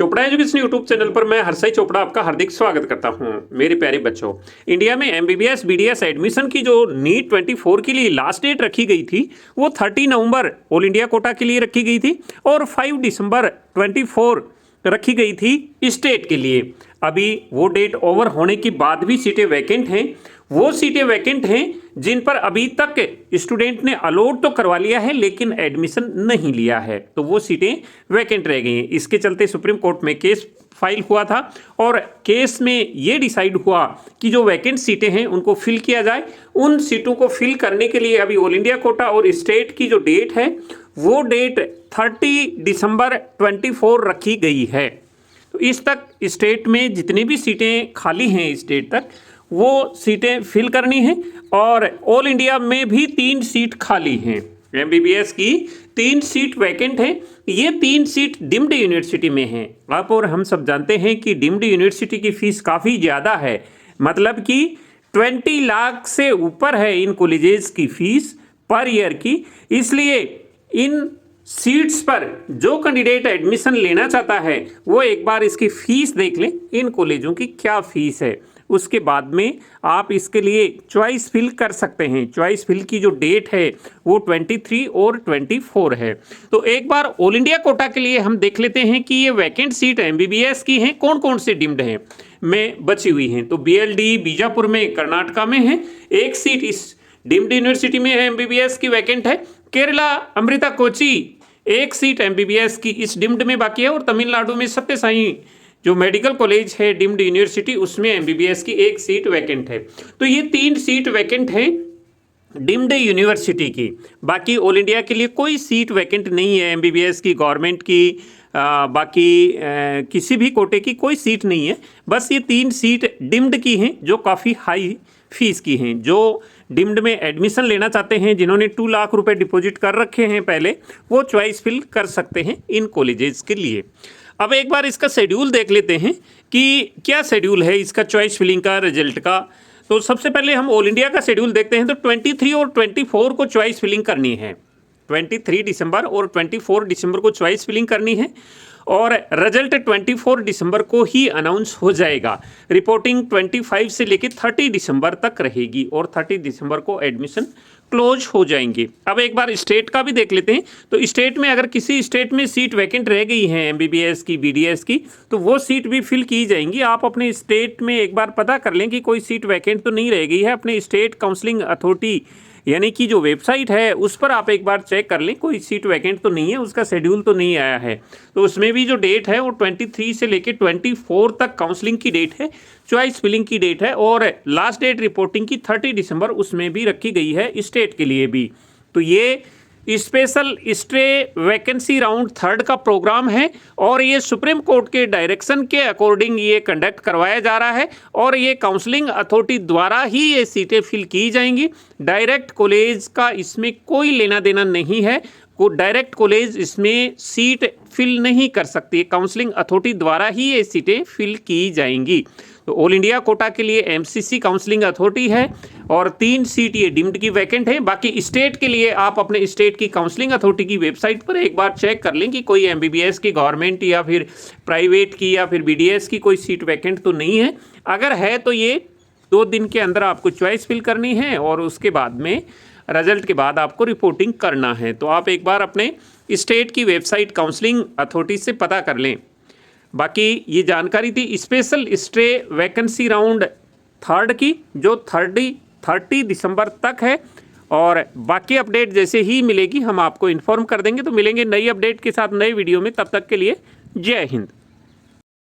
Chopra education YouTube channel पर मैं हर्षय चोपड़ा आपका हार्दिक स्वागत करता हूं। मेरे प्यारे बच्चों, इंडिया में एमबीबीएस बीडीएस एडमिशन की जो नीट 24 के लिए लास्ट डेट रखी गई थी वो 30 नवंबर ऑल इंडिया कोटा के लिए रखी गई थी और 5 दिसंबर 24 रखी गई थी स्टेट के लिए। अभी वो डेट ओवर होने के बाद भी सीटें वैकेंट हैं। वो सीटें वैकेंट हैं जिन पर अभी तक स्टूडेंट ने अलॉट तो करवा लिया है लेकिन एडमिशन नहीं लिया है, तो वो सीटें वैकेंट रह गई हैं। इसके चलते सुप्रीम कोर्ट में केस फाइल हुआ था और केस में ये डिसाइड हुआ कि जो वैकेंट सीटें हैं उनको फिल किया जाए। उन सीटों को फिल करने के लिए अभी ऑल इंडिया कोटा और स्टेट की जो डेट है वो डेट 30 दिसंबर 24 रखी गई है। तो इस तक स्टेट में जितनी भी सीटें खाली हैं इस डेट तक वो सीटें फिल करनी हैं और ऑल इंडिया में भी 3 सीट खाली हैं। एमबीबीएस की 3 सीट वैकेंट हैं। ये 3 सीट डिम्ड यूनिवर्सिटी में हैं। आप और हम सब जानते हैं कि डिम्ड यूनिवर्सिटी की फीस काफ़ी ज़्यादा है, मतलब कि 20 लाख से ऊपर है इन कॉलेजेस की फीस पर ईयर की। इसलिए इन सीट्स पर जो कैंडिडेट एडमिशन लेना चाहता है वो एक बार इसकी फ़ीस देख लें, इन कॉलेजों की क्या फ़ीस है। उसके बाद में आप इसके लिए चॉइस फिल कर सकते हैं। चॉइस फिल की जो डेट है वो 23 और 24 है। तो एक बार ऑल इंडिया कोटा के लिए हम देख लेते हैं कि ये वैकेंट सीट एमबीबीएस की हैं, कौन कौन से डिम्ड हैं में बची हुई हैं। तो बीएलडी बीजापुर में कर्नाटका में है, एक सीट इस डिम्ड यूनिवर्सिटी में है एमबीबीएस की वैकेंट है। केरला अमृता कोची एक सीट एमबीबीएस की इस डिम्ड में बाकी है और तमिलनाडु में सत्य साई जो मेडिकल कॉलेज है डिम्ड यूनिवर्सिटी उसमें एमबीबीएस की एक सीट वैकेंट है। तो ये 3 सीट वैकेंट हैं डिम्ड यूनिवर्सिटी की। बाकी ऑल इंडिया के लिए कोई सीट वैकेंट नहीं है एमबीबीएस की, गवर्नमेंट की, बाकी किसी भी कोटे की कोई सीट नहीं है। बस ये 3 सीट डिम्ड की हैं जो काफ़ी हाई फीस की हैं। जो डिम्ड में एडमिशन लेना चाहते हैं, जिन्होंने 2 लाख रुपए डिपॉजिट कर रखे हैं पहले, वो चॉइस फिल कर सकते हैं इन कॉलेजेस के लिए। अब एक बार इसका शेड्यूल देख लेते हैं कि क्या शेड्यूल है इसका चॉइस फिलिंग का, रिजल्ट का। तो सबसे पहले हम ऑल इंडिया का शेड्यूल देखते हैं। तो 23 और 24 को चॉइस फिलिंग करनी है। 23 दिसंबर और 24 दिसंबर को चॉइस फिलिंग करनी है और रिजल्ट 24 दिसंबर को ही अनाउंस हो जाएगा। रिपोर्टिंग 25 से लेकर 30 दिसंबर तक रहेगी और 30 दिसंबर को एडमिशन क्लोज हो जाएंगे। अब एक बार स्टेट का भी देख लेते हैं। तो स्टेट में अगर किसी स्टेट में सीट वैकेंट रह गई है एमबीबीएस की, बीडीएस की, तो वो सीट भी फिल की जाएंगी। आप अपने स्टेट में एक बार पता कर लें कि कोई सीट वैकेंट तो नहीं रह गई है। अपने स्टेट काउंसलिंग अथॉरिटी यानी कि जो वेबसाइट है उस पर आप एक बार चेक कर लें, कोई सीट वैकेंट तो नहीं है, उसका शेड्यूल तो नहीं आया है। तो उसमें भी जो डेट है वो 23 से लेकर 24 तक काउंसलिंग की डेट है, चॉइस फिलिंग की डेट है और लास्ट डेट रिपोर्टिंग की 30 दिसंबर उसमें भी रखी गई है स्टेट के लिए भी। तो ये स्पेशल स्टे वैकेंसी राउंड 3 का प्रोग्राम है और ये सुप्रीम कोर्ट के डायरेक्शन के अकॉर्डिंग ये कंडक्ट करवाया जा रहा है और ये काउंसलिंग अथॉरिटी द्वारा ही ये सीटें फिल की जाएंगी। डायरेक्ट कॉलेज का इसमें कोई लेना देना नहीं है। को डायरेक्ट कॉलेज इसमें सीट फिल नहीं कर सकती, काउंसलिंग अथॉरिटी द्वारा ही ये सीटें फिल की जाएंगी। तो ऑल इंडिया कोटा के लिए एमसीसी काउंसलिंग अथॉरिटी है और 3 सीट ये डिम्ड की वैकेंट है। बाकी स्टेट के लिए आप अपने स्टेट की काउंसलिंग अथॉरिटी की वेबसाइट पर एक बार चेक कर लें कि कोई एमबीबीएस की, गवर्नमेंट या फिर प्राइवेट की या फिर बीडीएस की कोई सीट वैकेंट तो नहीं है। अगर है तो ये 2 दिन के अंदर आपको चॉइस फिल करनी है और उसके बाद में रिजल्ट के बाद आपको रिपोर्टिंग करना है। तो आप एक बार अपने स्टेट की वेबसाइट काउंसलिंग अथॉरिटी से पता कर लें। बाकी ये जानकारी थी स्पेशल स्टे वैकेंसी राउंड 3 की, जो 30 दिसंबर तक है और बाकी अपडेट जैसे ही मिलेगी हम आपको इन्फॉर्म कर देंगे। तो मिलेंगे नई अपडेट के साथ नए वीडियो में, तब तक के लिए जय हिंद।